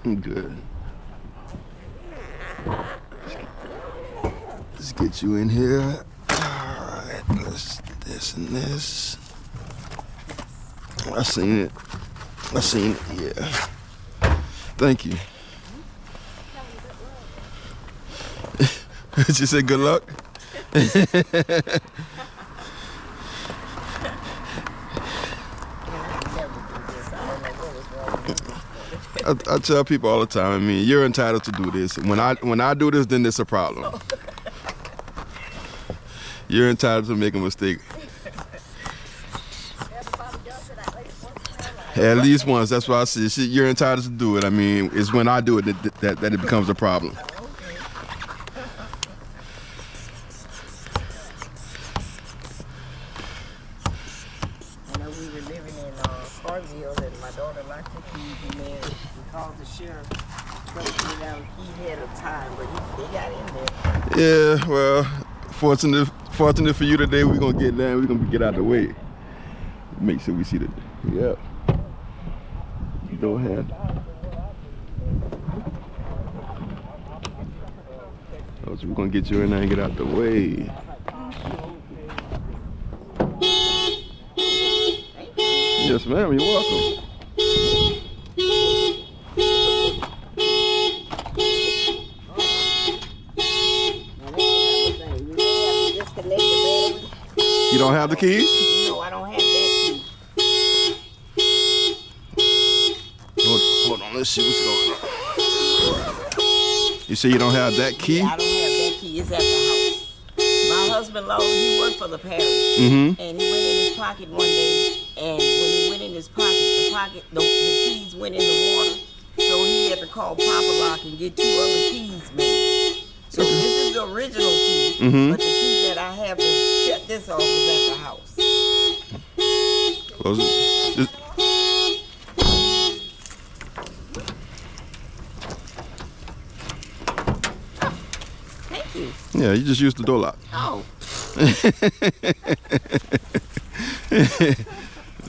I'm good. Let's get you in here. Alright, let's do this and this. I seen it, yeah. Thank you. She said good luck? I tell people all the time, I mean, you're entitled to do this. When I do this, then it's a problem. You're entitled to make a mistake. At least once, that's why I said you're entitled to do it. I mean, it's when I do it that it becomes a problem. I know we were living in Harville and my daughter locked the keys and then we called the sheriff. But he had a time, but they got in there. Yeah, well, fortunate for you today, we're gonna get down, we're gonna get out of the way. Make sure we see the, yeah. Go ahead. Oh, so we're gonna get you in there and get out the way. Yes, ma'am, you're welcome. You don't have the keys? No, I don't have that key. Hold on, let's see what's going on. You say you don't have that key? Yeah, I don't have that key. It's at the house. My husband-in-law, he worked for the parish. Mm-hmm. And he went in his pocket one day, and when he went in his pocket, the keys went in the water. So he had to call Papa Lock and get 2 other keys made. So this is the original key, but the key that I have to shut this off is at the house. Close it. Thank you. Yeah, you just use the door lock. Oh.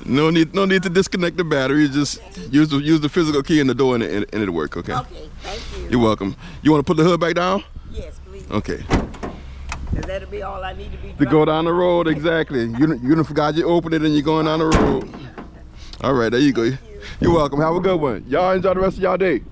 No need to disconnect the battery. Just use the physical key in the door and it'll work. Okay. Okay. Thank you. You're welcome. You want to put the hood back down? Yes, please. Okay. Cause that'll be all I need to be. To go down the road, exactly. You done forgot you opened it and you're going down the road. All right, there you go. You're welcome. Have a good one. Y'all enjoy the rest of y'all day.